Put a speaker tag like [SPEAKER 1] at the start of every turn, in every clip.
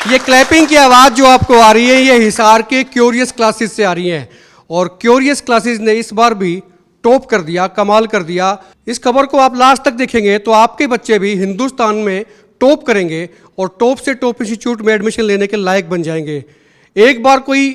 [SPEAKER 1] ये क्लैपिंग की आवाज़ जो आपको आ रही है ये हिसार के क्यूरियस क्लासेस से आ रही है और क्यूरियस क्लासेस ने इस बार भी टॉप कर दिया, कमाल कर दिया। इस खबर को आप लास्ट तक देखेंगे तो आपके बच्चे भी हिंदुस्तान में टॉप करेंगे और टॉप से टॉप इंस्टीट्यूट में एडमिशन लेने के लायक बन जाएंगे। एक बार कोई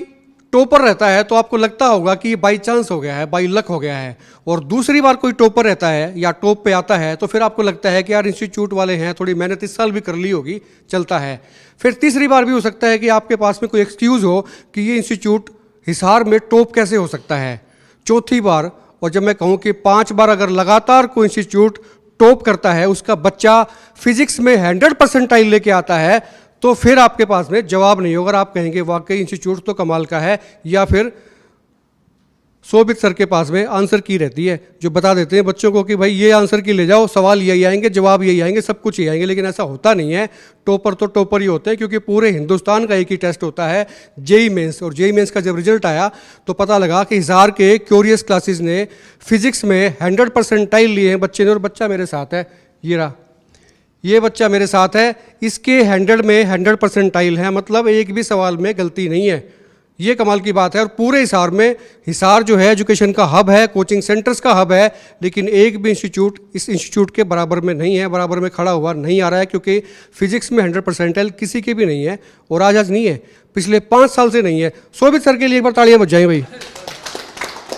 [SPEAKER 1] टॉपर रहता है तो आपको लगता होगा कि ये बाई चांस हो गया है, बाई लक हो गया है, और दूसरी बार कोई टॉपर रहता है या टॉप पे आता है तो फिर आपको लगता है कि यार इंस्टीट्यूट वाले हैं, थोड़ी मेहनत इस साल भी कर ली होगी, चलता है। फिर तीसरी बार भी हो सकता है कि आपके पास में कोई एक्सक्यूज़ हो कि ये इंस्टीट्यूट हिसार में टॉप कैसे हो सकता है। चौथी बार, और जब मैं कहूँ कि 5 बार अगर लगातार कोई इंस्टीट्यूट टॉप करता है, उसका बच्चा फिजिक्स में 100% लेके आता है, तो फिर आपके पास में जवाब नहीं होगा। आप कहेंगे वाकई इंस्टीट्यूट तो कमाल का है, या फिर शोभित सर के पास में आंसर की रहती है जो बता देते हैं बच्चों को कि भाई ये आंसर की ले जाओ, सवाल यही आएंगे, जवाब यही आएंगे, सब कुछ यही आएंगे। लेकिन ऐसा होता नहीं है। टॉपर तो टॉपर ही होते हैं, क्योंकि पूरे हिंदुस्तान का एक ही टेस्ट होता है, जेई मेंस। और जेई मेंस का जब रिजल्ट आया तो पता लगा कि हिसार के क्यूरियस क्लासेस ने फिजिक्स में 100% लिए हैं बच्चे ने, और बच्चा मेरे साथ है, ये रहा, ये बच्चा मेरे साथ है, इसके 100 में 100% है, मतलब एक भी सवाल में गलती नहीं है। ये कमाल की बात है। और पूरे हिसार में, हिसार जो है एजुकेशन का हब है, कोचिंग सेंटर्स का हब है, लेकिन एक भी इंस्टीट्यूट इस इंस्टीट्यूट के बराबर में नहीं है, बराबर में खड़ा हुआ नहीं आ रहा है, क्योंकि फिजिक्स में 100% किसी के भी नहीं है, और आज नहीं है, पिछले 5 साल से नहीं है। शोभित सर के लिए एक बार तालियां बज जाएं भाई।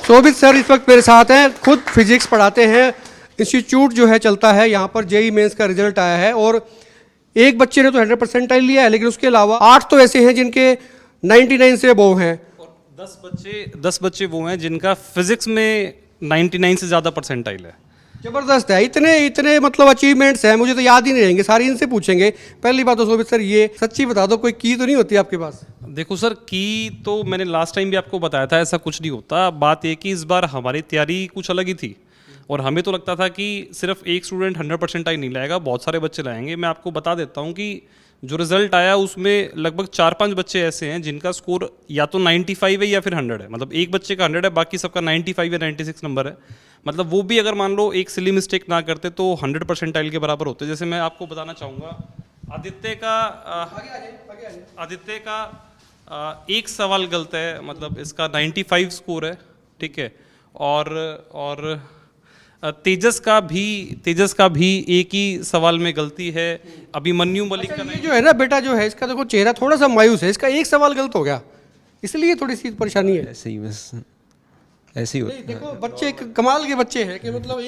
[SPEAKER 1] शोभित सर इस वक्त मेरे साथ हैं, खुद फिजिक्स पढ़ाते हैं, इंस्टीट्यूट जो है चलता है, यहाँ पर जेई मेंस का रिजल्ट आया है, और एक बच्चे ने तो 100% लिया है, लेकिन उसके अलावा 8 तो ऐसे हैं जिनके 99 से अबव हैं,
[SPEAKER 2] और 10 बच्चे वो हैं जिनका फिजिक्स में 99 से ज़्यादा परसेंटाइल है।
[SPEAKER 1] जबरदस्त है। इतने मतलब अचीवमेंट्स हैं, मुझे तो याद ही नहीं रहेंगे, सारी इनसे पूछेंगे। पहली बात तो शोभित सर ये सच्ची बता दो, कोई की तो नहीं होती आपके पास?
[SPEAKER 2] देखो सर, की तो मैंने लास्ट टाइम भी आपको बताया था, ऐसा कुछ नहीं होता। बात ये कि इस बार हमारी तैयारी कुछ अलग ही थी, और हमें तो लगता था कि सिर्फ एक स्टूडेंट 100% नहीं लाएगा, बहुत सारे बच्चे लाएंगे। मैं आपको बता देता हूँ कि जो रिजल्ट आया उसमें लगभग 4-5 बच्चे ऐसे हैं जिनका स्कोर या तो 95 है या फिर 100 है। मतलब एक बच्चे का 100 है, बाकी सबका 95 या 96 नंबर है। मतलब वो भी अगर मान लो एक सिली मिस्टेक ना करते तो 100% के बराबर होते। जैसे मैं आपको बताना चाहूँगा, आदित्य का एक सवाल गलत है, मतलब इसका 95 स्कोर है, ठीक है। और तेजस का भी एक ही सवाल में गलती है। अभिमन्यु मलिक का
[SPEAKER 1] ये जो है ना बेटा जो है, इसका देखो चेहरा थोड़ा सा मायूस है, इसका एक सवाल गलत हो गया, इसलिए थोड़ी सी परेशानी है।
[SPEAKER 3] ऐसे ही बस ऐसे ही होता है।
[SPEAKER 1] देखो बच्चे कमाल के बच्चे हैं कि मतलब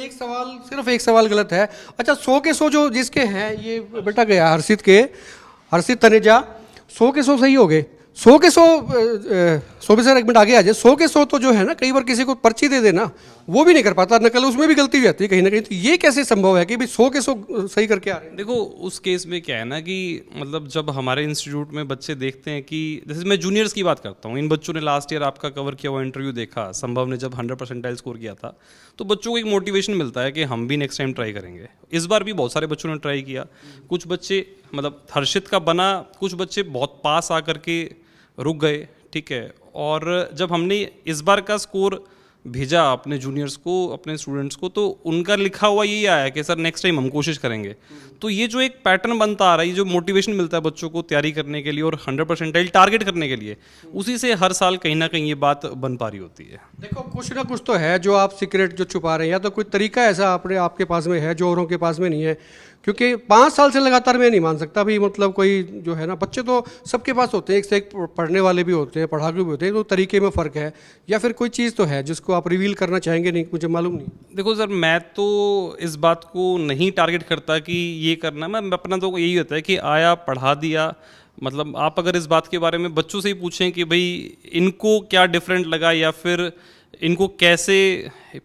[SPEAKER 1] सिर्फ एक सवाल गलत है। अच्छा 100 के 100 जो जिसके हैं, ये बेटा गया हर्षित तनेजा, 100 के 100 सही हो गए। 100 के 100 शोभित सर एक मिनट आगे आ जाए। 100 के 100 तो जो है ना, कई बार किसी को पर्ची दे देना वो भी नहीं कर पाता, नकल उसमें भी गलती हो जाती है कहीं ना कहीं। तो ये कैसे संभव है कि भाई 100 के 100 सही करके आ रहे हैं?
[SPEAKER 2] देखो उस केस में क्या है ना कि मतलब जब हमारे इंस्टीट्यूट में बच्चे देखते हैं कि, जैसे मैं जूनियर्स की बात करता हूँ, इन बच्चों ने लास्ट ईयर आपका कवर किया हुआ इंटरव्यू देखा, संभव ने जब 100% स्कोर किया था, तो बच्चों को एक मोटिवेशन मिलता है कि हम भी नेक्स्ट टाइम ट्राई करेंगे। इस बार भी बहुत सारे बच्चों ने ट्राई किया। कुछ बच्चे मतलब हर्षित का बना, कुछ बच्चे बहुत पास आकर के रुक गए, ठीक है। और जब हमने इस बार का स्कोर भेजा अपने जूनियर्स को, अपने स्टूडेंट्स को, तो उनका लिखा हुआ यही आया कि सर नेक्स्ट टाइम हम कोशिश करेंगे। तो ये जो एक पैटर्न बनता आ रहा है, ये जो मोटिवेशन मिलता है बच्चों को तैयारी करने के लिए और 100% टारगेट करने के लिए, उसी से हर साल कहीं ना कहीं ये बात बन पा रही होती है।
[SPEAKER 1] देखो कुछ ना कुछ तो है जो आप सीक्रेट जो छुपा रहे हैं, या तो कोई तरीका ऐसा आपके पास में है जो औरों के पास में नहीं है। क्योंकि 5 साल से लगातार मैं नहीं मान सकता भाई, मतलब कोई जो है ना, बच्चे तो सबके पास होते हैं, एक से एक पढ़ने वाले भी होते हैं, पढ़ाकू भी होते हैं, तो तरीके में फ़र्क है, या फिर कोई चीज़ तो है जिसको आप रिवील करना चाहेंगे? नहीं, मुझे मालूम नहीं।
[SPEAKER 2] देखो सर, मैं तो इस बात को नहीं टारगेट करता कि ये करना, मैं अपना तो यही होता है कि आया पढ़ा दिया। मतलब आप अगर इस बात के बारे में बच्चों से ही पूछें कि भाई इनको क्या डिफरेंट लगा, या फिर इनको कैसे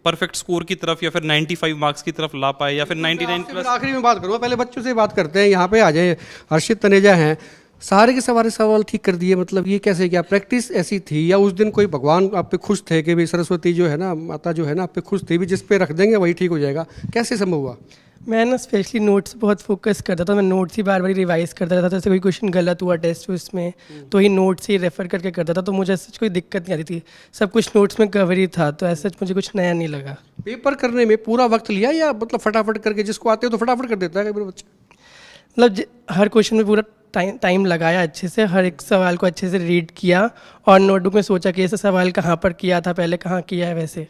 [SPEAKER 2] परफेक्ट स्कोर की तरफ या फिर 95 मार्क्स की तरफ ला पाए, या फिर 99 प्लस।
[SPEAKER 1] आखिरी में बात करूँगा, पहले बच्चों से बात करते हैं। यहाँ पे आ जाए, हर्षित तनेजा हैं, सारे के सारे सवाल ठीक कर दिए, मतलब ये कैसे, क्या प्रैक्टिस ऐसी थी, या उस दिन कोई भगवान आप पे खुश थे कि भाई सरस्वती जो है ना, माता जो है ना आप पे खुश थी भी, जिस पे रख देंगे वही ठीक हो जाएगा? कैसे संभव हुआ?
[SPEAKER 4] मैं ना स्पेशली नोट्स बहुत फोकस करता था, मैं नोट्स ही बार बार रिवाइज करता रहता था। जैसे कोई क्वेश्चन गलत हुआ टेस्ट उसमें तो ही नोट्स ही रेफर करके करता था, तो मुझे ऐसा कोई दिक्कत नहीं आती थी, सब कुछ नोट्स में कवर ही था, तो ऐसा मुझे कुछ नया नहीं लगा।
[SPEAKER 1] पेपर करने में पूरा वक्त लिया, या मतलब फटाफट करके जिसको आते हो तो फटाफट कर देता है मेरा बच्चा?
[SPEAKER 4] मतलब हर क्वेश्चन में पूरा टाइम लगाया अच्छे से, हर एक सवाल को अच्छे से रीड किया और नोटबुक में सोचा कि ऐसा सवाल कहाँ पर किया था पहले, कहाँ किया है वैसे।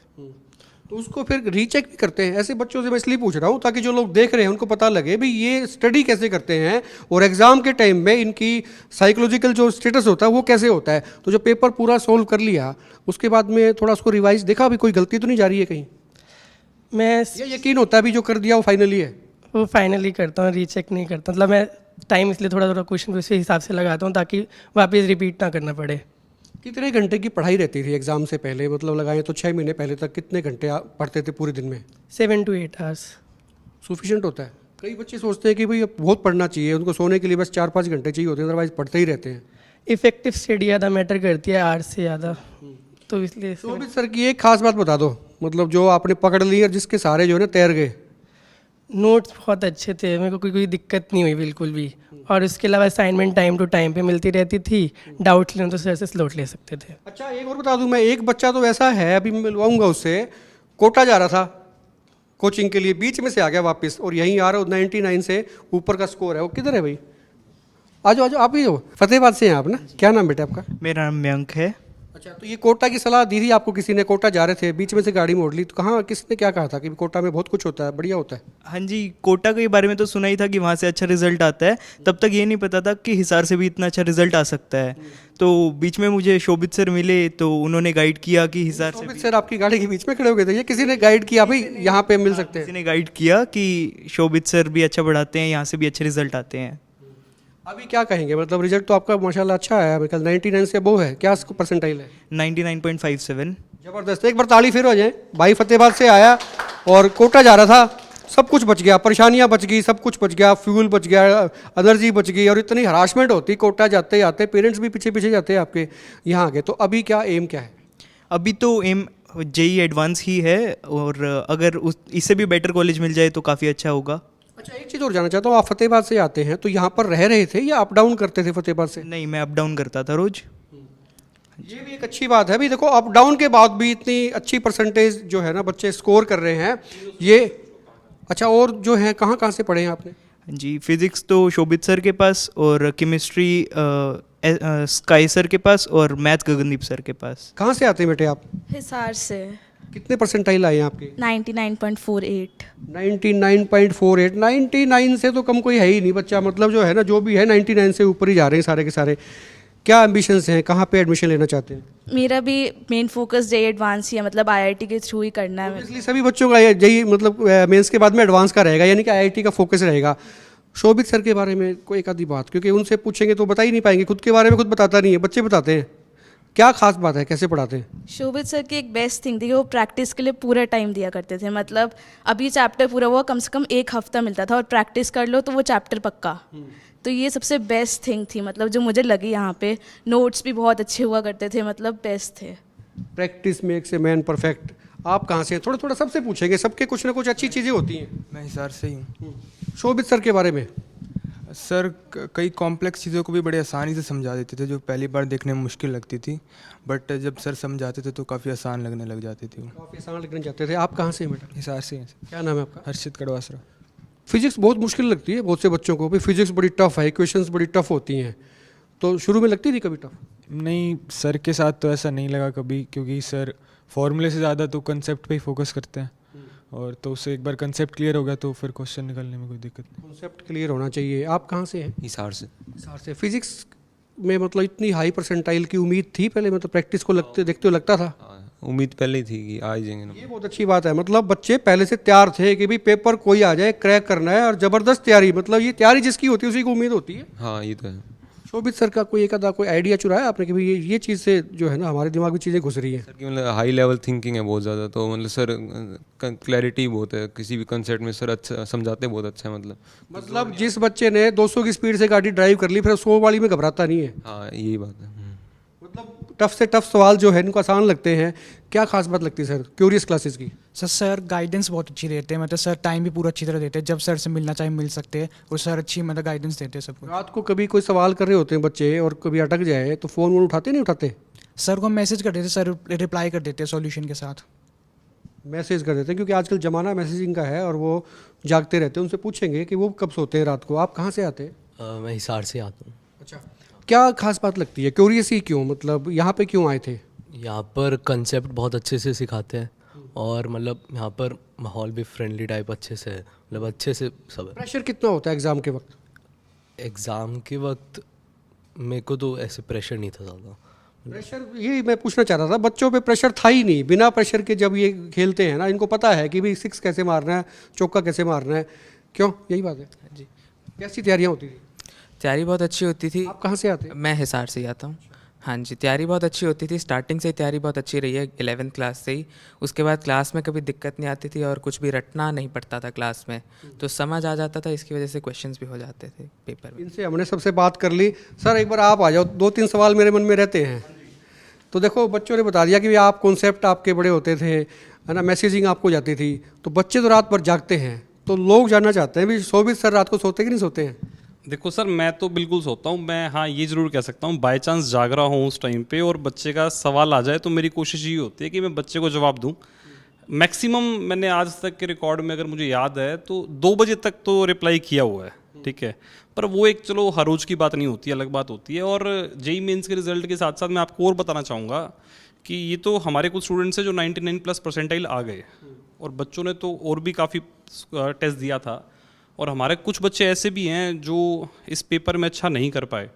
[SPEAKER 1] तो उसको फिर रीचेक भी करते हैं? ऐसे बच्चों से मैं इसलिए पूछ रहा हूँ ताकि जो लोग देख रहे हैं उनको पता लगे भाई ये स्टडी कैसे करते हैं और एग्जाम के टाइम में इनकी साइकोलॉजिकल जो स्टेटस होता है वो कैसे होता है। तो जो पेपर पूरा सोल्व कर लिया उसके बाद में थोड़ा उसको रिवाइज देखा, अभी कोई गलती तो नहीं जा रही है कहीं?
[SPEAKER 4] मैं
[SPEAKER 1] ये यकीन होता है अभी जो कर दिया वो फाइनली है?
[SPEAKER 4] वो फाइनली करता हूँ, रीचेक नहीं करता। मतलब मैं टाइम इसलिए थोड़ा थोड़ा क्वेश्चन उसी हिसाब से लगाता हूँ ताकि वापस रिपीट ना करना पड़े।
[SPEAKER 1] कितने घंटे की पढ़ाई रहती थी एग्जाम से पहले? मतलब लगाएं तो 6 महीने पहले तक कितने घंटे आप पढ़ते थे पूरे दिन में?
[SPEAKER 4] 7 to 8 hours।
[SPEAKER 1] सफिशिएंट होता है? कई बच्चे सोचते हैं कि भाई अब बहुत पढ़ना चाहिए, उनको सोने के लिए बस 4-5 घंटे चाहिए होते हैं, अदरवाइज पढ़ते ही रहते हैं।
[SPEAKER 4] इफेक्टिव स्टडी ज़्यादा मैटर करती है आर्ट्स से ज़्यादा, तो इसलिए
[SPEAKER 1] शोभित सर की एक खास बात बता दो, मतलब जो आपने पकड़ ली और जिसके सारे जो है ना तैर गए।
[SPEAKER 4] नोट्स बहुत अच्छे थे, मेरे को कोई दिक्कत नहीं हुई बिल्कुल भी। और उसके अलावा असाइनमेंट टाइम टू टाइम पे मिलती रहती थी, डाउट्स लेना तो सर से स्लॉट ले सकते थे।
[SPEAKER 1] अच्छा एक और बता दूं मैं, एक बच्चा तो ऐसा है अभी मैं मिलवाऊंगा उससे, कोटा जा रहा था कोचिंग के लिए, बीच में से आ गया वापस और यहीं आ रहा 99 से ऊपर का स्कोर है। वो किधर है भाई? आ जाओ आप ही हो, फतेहाबाद से हैं आप ना? क्या नाम बेटा आपका?
[SPEAKER 5] मेरा नाम मयंक है।
[SPEAKER 1] अच्छा तो ये कोटा की सलाह दी थी आपको किसी ने? कोटा जा रहे थे बीच में से गाड़ी मोड़ ली, तो कहाँ किसने क्या कहा था कि कोटा में बहुत कुछ होता है, बढ़िया होता है?
[SPEAKER 5] हाँ जी, कोटा के बारे में तो सुना ही था कि वहाँ से अच्छा रिजल्ट आता है, तब तक ये नहीं पता था कि हिसार से भी इतना अच्छा रिजल्ट आ सकता है। तो बीच में मुझे शोभित सर मिले तो उन्होंने गाइड किया कि हिसार से
[SPEAKER 1] शोभित सर आपकी गाड़ी के बीच में खड़े हो गए थे? ये किसी ने गाइड किया भाई यहाँ पे मिल सकते हैं?
[SPEAKER 5] किसी ने गाइड किया कि शोभित सर भी अच्छा पढ़ाते हैं, यहाँ से भी अच्छे रिजल्ट आते हैं।
[SPEAKER 1] अभी क्या कहेंगे, मतलब रिजल्ट तो आपका माशाल्लाह अच्छा है, कल 99 से अबोव है, क्या परसेंटाइल है?
[SPEAKER 5] 99.57।
[SPEAKER 1] जबरदस्त, एक बार ताली फिर हो जाए। भाई फतेहाबाद से आया और कोटा जा रहा था, सब कुछ बच गया, परेशानियां बच गई, सब कुछ बच गया, फ्यूल बच गया, एनर्जी बच गई, और इतनी हरासमेंट होती कोटा जाते जाते, पेरेंट्स भी पीछे पीछे जाते हैं आपके यहाँ आके। तो अभी क्या एम क्या है?
[SPEAKER 5] अभी तो एम जेई एडवांस ही है, और अगर इससे भी बेटर कॉलेज मिल जाए तो काफ़ी अच्छा होगा।
[SPEAKER 1] अच्छा एक चीज़ और जानना चाहता हूँ, आप फतेहाबाद से आते हैं तो यहाँ पर रह रहे थे या अप डाउन करते थे फतेहाबाद से?
[SPEAKER 5] नहीं, मैं अप डाउन करता था रोज़।
[SPEAKER 1] ये भी एक अच्छी बात है भाई, देखो अप डाउन के बाद भी इतनी अच्छी परसेंटेज जो है ना बच्चे स्कोर कर रहे हैं ये। अच्छा और जो है कहाँ कहाँ से पढ़े हैं आपने?
[SPEAKER 5] जी, फिज़िक्स तो शोभित सर के पास, और केमिस्ट्री स्काई सर के पास, और मैथ गगनदीप सर के पास।
[SPEAKER 1] कहाँ से आते हैं बेटे आप?
[SPEAKER 6] हिसार से।
[SPEAKER 1] कितने परसेंटाइल आए हैं आपके?
[SPEAKER 6] 99.48।
[SPEAKER 1] 99.48। 99 से तो कम कोई है ही नहीं बच्चा, मतलब जो है ना जो भी है 99 से ऊपर ही जा रहे हैं सारे के सारे। क्या एम्बिशंस हैं, कहाँ पे एडमिशन लेना चाहते हैं?
[SPEAKER 6] मेरा भी मेन फोकस जेई एडवांस ही है, मतलब आईआईटी के थ्रू ही करना है।
[SPEAKER 1] इसलिए सभी बच्चों का यही मतलब मेंस के बाद में एडवांस का रहेगा, यानी कि आईआईटी का फोकस रहेगा। शोभित सर के बारे में कोई एक आधी बात, क्योंकि उनसे पूछेंगे तो बता ही नहीं पाएंगे, खुद के बारे में खुद बताता नहीं है, बच्चे बताते हैं। क्या खास बात है, कैसे पढ़ाते हैं?
[SPEAKER 6] शोभित सर की एक बेस्ट थिंग थी कि वो प्रैक्टिस के लिए पूरा टाइम दिया करते थे। मतलब अभी चैप्टर पूरा हुआ, कम से कम 1 हफ्ता मिलता था, और प्रैक्टिस कर लो तो वो चैप्टर पक्का। तो ये सबसे बेस्ट थिंग थी, मतलब जो मुझे लगी यहाँ पे। नोट्स भी बहुत अच्छे हुआ करते थे, मतलब बेस्ट थे।
[SPEAKER 1] Practice makes a man perfect. आप कहाँ से हैं? थोड़ा थोड़ा सबसे पूछेंगे, सबके कुछ ना कुछ अच्छी चीज़ें होती हैं।
[SPEAKER 7] मैं हिसार से ही हूँ।
[SPEAKER 1] शोभित सर के बारे में?
[SPEAKER 7] सर कई कॉम्प्लेक्स चीज़ों को भी बड़े आसानी से समझा देते थे, जो पहली बार देखने में मुश्किल लगती थी, बट जब सर समझाते थे तो काफ़ी आसान लगने लग जाती थी वो।
[SPEAKER 1] काफ़ी आसान लगने जाते थे। आप कहाँ से हैं बेटा?
[SPEAKER 7] हिसार से हैं।
[SPEAKER 1] क्या नाम है आपका?
[SPEAKER 7] हर्षित कड़वासरा।
[SPEAKER 1] फिजिक्स बहुत मुश्किल लगती है बहुत से बच्चों को, भाई फिजिक्स बड़ी टफ है, इक्वेशंस बड़ी टफ होती हैं, तो शुरू में लगती थी कभी टफ?
[SPEAKER 7] नहीं, सर के साथ तो ऐसा नहीं लगा कभी, क्योंकि सर फॉर्मूले से ज़्यादा तो कंसेप्ट पे ही फोकस करते हैं, और तो उससे एक बार कंसेप्ट क्लियर हो गया तो फिर क्वेश्चन निकलने में कोई दिक्कत नहीं।
[SPEAKER 1] कॉन्सेप्ट क्लियर होना चाहिए। आप कहाँ से हैं?
[SPEAKER 3] हिसार से।
[SPEAKER 1] हिसार से। फिजिक्स में मतलब इतनी हाई परसेंटाइल की उम्मीद थी पहले, मतलब प्रैक्टिस को लगते देखते हुए लगता था?
[SPEAKER 3] हाँ, उम्मीद पहले ही थी कि आ ही जाएंगे
[SPEAKER 1] ये
[SPEAKER 3] ना।
[SPEAKER 1] बहुत अच्छी बात है, मतलब बच्चे पहले से तैयार थे कि भाई पेपर कोई आ जाए क्रैक करना है, और ज़बरदस्त तैयारी, मतलब ये तैयारी जिसकी होती है उसी को उम्मीद होती है।
[SPEAKER 3] हाँ ये तो है।
[SPEAKER 1] शोभित सर का कोई एक आधा कोई आइडिया चुराया आपने कि भाई ये चीज़ से जो है ना हमारे दिमाग में चीज़ें घुस रही हैं?
[SPEAKER 3] सर की मतलब हाई लेवल थिंकिंग है बहुत ज़्यादा, तो मतलब सर क्लैरिटी बहुत है किसी भी कंसेप्ट में, सर अच्छा समझाते बहुत अच्छा है। मतलब
[SPEAKER 1] जिस बच्चे ने 200 की स्पीड से गाड़ी ड्राइव कर ली फिर 100 वाली में घबराता नहीं है।
[SPEAKER 3] हाँ यही बात है।
[SPEAKER 1] मतलब टफ से टफ सवाल जो है इनको आसान लगते हैं। क्या खास बात लगती है सर क्यूरियस क्लासेस की?
[SPEAKER 8] सर गाइडेंस बहुत अच्छी देते हैं, मतलब सर टाइम भी पूरा अच्छी तरह देते हैं, जब सर से मिलना चाहे मिल सकते हैं, और सर अच्छी मतलब गाइडेंस देते हैं सबको।
[SPEAKER 1] रात को कभी कोई सवाल कर रहे होते हैं बच्चे और कभी अटक जाए तो फ़ोन वोन उठाते नहीं उठाते?
[SPEAKER 8] सर को हम मैसेज कर देते हैं, सर रिप्लाई कर देते हैं सॉल्यूशन के साथ।
[SPEAKER 1] मैसेज कर देते हैं क्योंकि आजकल ज़माना मैसेजिंग का है और वो जागते रहते हैं। उनसे पूछेंगे कि वो कब सोते हैं रात को। आप कहाँ से आते हैं?
[SPEAKER 9] मैं हिसार से आता हूँ।
[SPEAKER 1] अच्छा, क्या खास बात लगती है, क्यूरियस ही क्यों, मतलब यहाँ पे क्यों आए थे?
[SPEAKER 9] यहाँ पर कंसेप्ट बहुत अच्छे से सिखाते हैं और मतलब यहाँ पर माहौल भी फ्रेंडली टाइप अच्छे से है, मतलब अच्छे से सब है।
[SPEAKER 1] प्रेशर कितना होता है एग्ज़ाम के वक्त?
[SPEAKER 9] एग्ज़ाम के वक्त मेरे को तो ऐसे प्रेशर नहीं था ज़्यादा।
[SPEAKER 1] प्रेशर, ये मैं पूछना चाह रहा था, बच्चों पे प्रेशर था ही नहीं, बिना प्रेशर के जब ये खेलते हैं ना, इनको पता है कि भाई सिक्स कैसे मारना है, चौका कैसे मारना है, क्यों, यही बात है
[SPEAKER 10] जी।
[SPEAKER 1] कैसी तैयारियाँ होती थी?
[SPEAKER 10] तैयारी बहुत अच्छी होती थी।
[SPEAKER 1] आप कहाँ से आते हैं?
[SPEAKER 10] मैं हिसार से ही आता हूँ। हाँ जी, तैयारी बहुत अच्छी होती थी, स्टार्टिंग से ही तैयारी बहुत अच्छी रही है 11th क्लास से ही। उसके बाद क्लास में कभी दिक्कत नहीं आती थी और कुछ भी रटना नहीं पड़ता था क्लास में, तो समझ आ जाता था, इसकी वजह से क्वेश्चंस भी हो जाते थे पेपर में।
[SPEAKER 1] इनसे हमने सबसे बात कर ली। सर एक बार आप आ जाओ, 2-3 सवाल मेरे मन में रहते हैं। तो देखो, बच्चों ने बता दिया कि आप कॉन्सेप्ट आपके बड़े होते थे, है ना, मैसेजिंग आपको जाती थी, तो बच्चे तो रात भर जागते हैं, तो लोग जानना चाहते हैं भी शोभित सर रात को सोते कि नहीं सोते हैं?
[SPEAKER 2] देखो सर, मैं तो बिल्कुल सोता हूँ। मैं हाँ ये ज़रूर कह सकता हूँ, बाय चांस जाग रहा हूँ उस टाइम पे और बच्चे का सवाल आ जाए तो मेरी कोशिश ये होती है कि मैं बच्चे को जवाब दूँ। मैक्सिमम मैंने आज तक के रिकॉर्ड में अगर मुझे याद है तो 2 बजे तक तो रिप्लाई किया हुआ है, ठीक है। पर वो एक चलो हर रोज़ की बात नहीं होती, अलग बात होती है। और जेई मेंस के रिजल्ट के साथ साथ मैं आपको और बताना चाहूँगा कि ये तो हमारे कुछ स्टूडेंट्स हैं जो 99+ परसेंटाइल आ गए, और बच्चों ने तो और भी काफ़ी टेस्ट दिया था। और हमारे कुछ बच्चे ऐसे भी हैं जो इस पेपर में अच्छा नहीं कर पाए,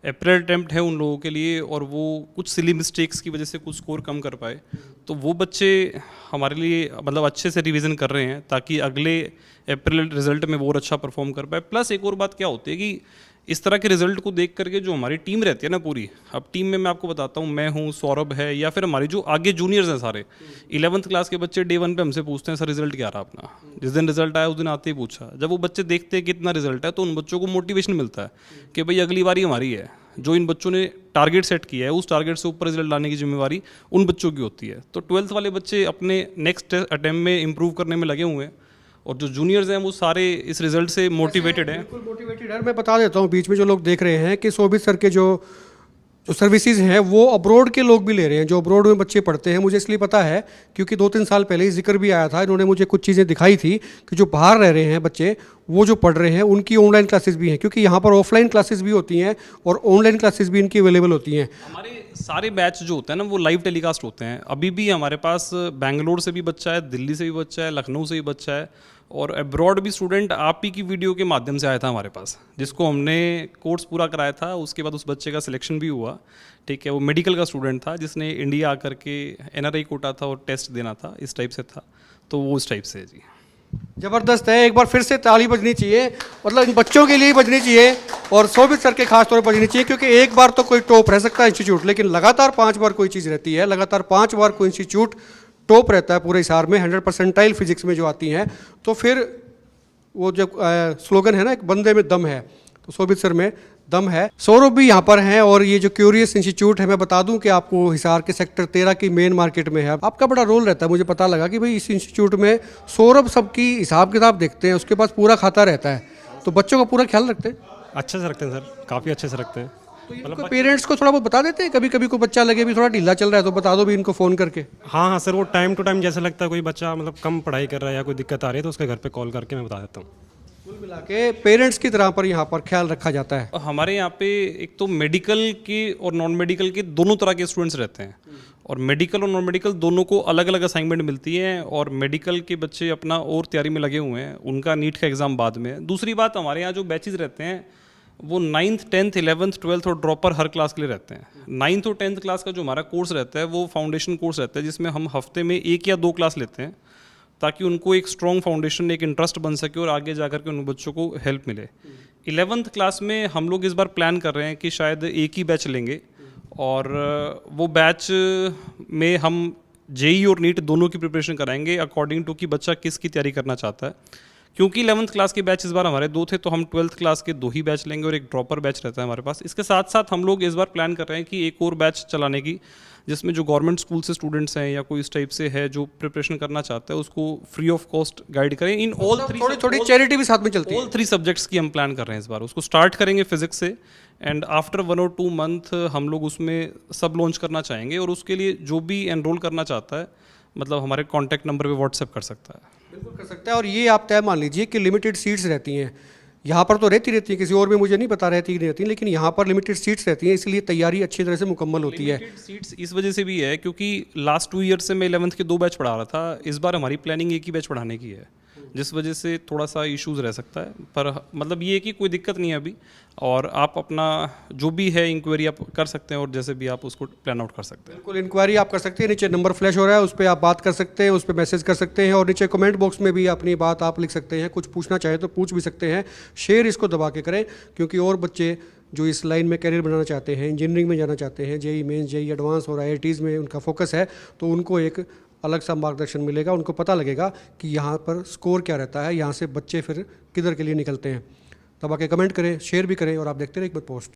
[SPEAKER 2] अप्रैल अटैम्प्ट है उन लोगों के लिए, और वो कुछ सिली मिस्टेक्स की वजह से कुछ स्कोर कम कर पाए। तो वो बच्चे हमारे लिए मतलब अच्छे से रिवीजन कर रहे हैं ताकि अगले अप्रैल रिजल्ट में वो और अच्छा परफॉर्म कर पाए। प्लस एक और बात क्या होती है कि इस तरह के रिजल्ट को देख करके जो हमारी टीम रहती है ना पूरी, अब टीम में मैं आपको बताता हूँ, मैं हूँ, सौरभ है, या फिर हमारी जो आगे जूनियर्स हैं सारे 11th क्लास के बच्चे डे 1 पे हमसे पूछते हैं सर रिजल्ट क्या रहा अपना। जिस दिन रिजल्ट आया उस दिन आते ही पूछा। जब वो बच्चे देखते हैं कितना रिजल्ट है तो उन बच्चों को मोटिवेशन मिलता है कि भाई अगली बारी हमारी है। जो इन बच्चों ने टारगेट सेट किया है उस टारगेट से ऊपर रिजल्ट लाने की जिम्मेवारी उन बच्चों की होती है। तो 12th वाले बच्चे अपने नेक्स्ट अटेम्प्ट में इंप्रूव करने में लगे हुए हैं, और जो जूनियर्स हैं वो सारे इस रिजल्ट से मोटिवेटेड हैं।
[SPEAKER 1] बिल्कुल मोटिवेटेड है। मैं बता देता हूँ बीच में जो लोग देख रहे हैं कि शोभित सर के जो सर्विसेज हैं वो अब्रॉड के लोग भी ले रहे हैं, जो अब्रॉड में बच्चे पढ़ते हैं। मुझे इसलिए पता है क्योंकि 2-3 साल पहले ही जिक्र भी आया था, इन्होंने मुझे कुछ चीज़ें दिखाई थी कि जो बाहर रह रहे हैं बच्चे, वो जो पढ़ रहे हैं उनकी ऑनलाइन क्लासेस भी हैं, क्योंकि यहाँ पर ऑफलाइन क्लासेस भी होती हैं और ऑनलाइन क्लासेस भी इनकी अवेलेबल होती हैं।
[SPEAKER 2] हमारे सारे बैच जो होते हैं ना वो लाइव टेलीकास्ट होते हैं। अभी भी हमारे पास बैंगलोर से भी बच्चा है, दिल्ली से भी बच्चा है, लखनऊ से भी बच्चा है, और अब्रॉड भी स्टूडेंट आप ही की वीडियो के माध्यम से आया था हमारे पास, जिसको हमने कोर्स पूरा कराया था। उसके बाद उस बच्चे का सिलेक्शन भी हुआ, ठीक है। वो मेडिकल का स्टूडेंट था जिसने इंडिया आकर के NRI कोटा था और टेस्ट देना था, इस टाइप से था। तो वो इस टाइप से है जी।
[SPEAKER 1] ज़बरदस्त है, एक बार फिर से ताली बजनी चाहिए, मतलब इन बच्चों के लिए ही बजनी चाहिए और शोभित सर के खास तौर पर बजनी चाहिए, क्योंकि एक बार तो कोई टॉप रह सकता है इंस्टीट्यूट, लेकिन लगातार 5 बार कोई चीज़ रहती है, लगातार 5 बार कोई इंस्टीट्यूट टॉप रहता है पूरे हिसार में 100 परसेंटाइल फिजिक्स में जो आती हैं, तो फिर वो जो स्लोगन है ना, एक बंदे में दम है, तो शोभित सर में दम है। सौरभ भी यहाँ पर हैं, और ये जो क्यूरियस इंस्टीट्यूट है, मैं बता दूं कि आपको हिसार के सेक्टर 13 की मेन मार्केट में है। आपका बड़ा रोल रहता है, मुझे पता लगा कि भाई इस इंस्टीट्यूट में सौरभ सबकी हिसाब किताब देखते हैं, उसके पास पूरा खाता रहता है, तो बच्चों का पूरा ख्याल रखते हैं।
[SPEAKER 11] अच्छे से रखते हैं सर, काफ़ी अच्छे से रखते हैं।
[SPEAKER 1] तो इनको पेरेंट्स को थोड़ा बहुत बता देते हैं, कभी कभी कोई बच्चा लगे भी थोड़ा ढीला चल रहा है तो बता दो भी इनको फ़ोन करके।
[SPEAKER 11] हाँ हाँ सर, वो टाइम टू टाइम जैसे लगता है कोई बच्चा मतलब कम पढ़ाई कर रहा है या कोई दिक्कत आ रही है तो उसके घर पे कॉल करके मैं बता देता हूँ।
[SPEAKER 1] कुल मिला के पेरेंट्स की तरह पर यहाँ पर ख्याल रखा जाता है।
[SPEAKER 2] हमारे यहाँ पे एक तो मेडिकल के और नॉन मेडिकल के दोनों तरह के स्टूडेंट्स रहते हैं, और मेडिकल और नॉन मेडिकल दोनों को अलग अलग असाइनमेंट मिलती है, और मेडिकल के बच्चे अपना और तैयारी में लगे हुए हैं, उनका नीट का एग्ज़ाम बाद में। दूसरी बात, हमारे यहाँ जो बैचेज रहते हैं वो 9th 10th 11th 12th और ड्रॉपर हर क्लास के लिए रहते हैं। 9th और 10th क्लास का जो हमारा कोर्स रहता है वो फाउंडेशन कोर्स रहता है, जिसमें हम हफ्ते में 1 या 2 क्लास लेते हैं ताकि उनको एक स्ट्रॉन्ग फाउंडेशन, एक इंटरेस्ट बन सके और आगे जा कर के उन बच्चों को हेल्प मिले। 11th क्लास में हम लोग इस बार प्लान कर रहे हैं कि शायद एक ही बैच लेंगे, और वो बैच में हम जेई और नीट दोनों की प्रिपरेशन कराएंगे अकॉर्डिंग टू कि बच्चा किसकी तैयारी करना चाहता है। क्योंकि 11th क्लास के बैच इस बार हमारे 2 थे, तो हम 12th क्लास के 2 ही बैच लेंगे और एक ड्रॉपर बैच रहता है हमारे पास। इसके साथ साथ हम लोग इस बार प्लान कर रहे हैं कि एक और बैच चलाने की, जिसमें जो गवर्नमेंट स्कूल से स्टूडेंट्स हैं या कोई इस टाइप से है जो प्रिपरेशन करना चाहता है उसको फ्री ऑफ कॉस्ट गाइड करें इन ऑल 3।
[SPEAKER 1] थोड़ी चैरिटी भी साथ में चलती है।
[SPEAKER 2] ऑल 3 सब्जेक्ट्स की हम प्लान कर रहे हैं इस बार। उसको स्टार्ट करेंगे फिजिक्स से, एंड आफ्टर 1 और 2 मंथ हम लोग उसमें सब लॉन्च करना चाहेंगे, और उसके लिए जो भी एनरोल करना चाहता है मतलब हमारे कॉन्टैक्ट नंबर पे व्हाट्सएप कर सकता है।
[SPEAKER 1] बिल्कुल कर सकता है, और ये आप तय मान लीजिए कि लिमिटेड सीट्स रहती हैं, यहाँ पर तो रहती है, किसी और में मुझे नहीं पता रहती नहीं रहती, लेकिन यहाँ पर लिमिटेड सीट्स रहती हैं, इसलिए तैयारी अच्छी तरह से मुकम्मल होती है।
[SPEAKER 2] लिमिटेड सीट्स इस वजह से भी है क्योंकि लास्ट 2 ईयर से मैं 11th के 2 बैच पढ़ा रहा था, इस बार हमारी प्लानिंग एक ही बैच पढ़ाने की है, जिस वजह से थोड़ा सा इश्यूज रह सकता है। पर मतलब ये है कि कोई दिक्कत नहीं है अभी, और आप अपना जो भी है इंक्वायरी आप कर सकते हैं और जैसे भी आप उसको प्लान आउट कर सकते हैं।
[SPEAKER 1] बिल्कुल इंक्वायरी आप कर सकते हैं, नीचे नंबर फ्लैश हो रहा है, उस पर आप बात कर सकते हैं, उस पर मैसेज कर सकते हैं, और नीचे कमेंट बॉक्स में भी अपनी बात आप लिख सकते हैं, कुछ पूछना चाहे तो पूछ भी सकते हैं। शेयर इसको दबा के करें, क्योंकि और बच्चे जो इस लाइन में करियर बनाना चाहते हैं, इंजीनियरिंग में जाना चाहते हैं, जेई मेंस, जेई एडवांस और IITs में उनका फोकस है, तो उनको एक अलग सा मार्गदर्शन मिलेगा, उनको पता लगेगा कि यहाँ पर स्कोर क्या रहता है, यहाँ से बच्चे फिर किधर के लिए निकलते हैं। दबा के कमेंट करें, शेयर भी करें, और आप देखते रहे एक बार पोस्ट।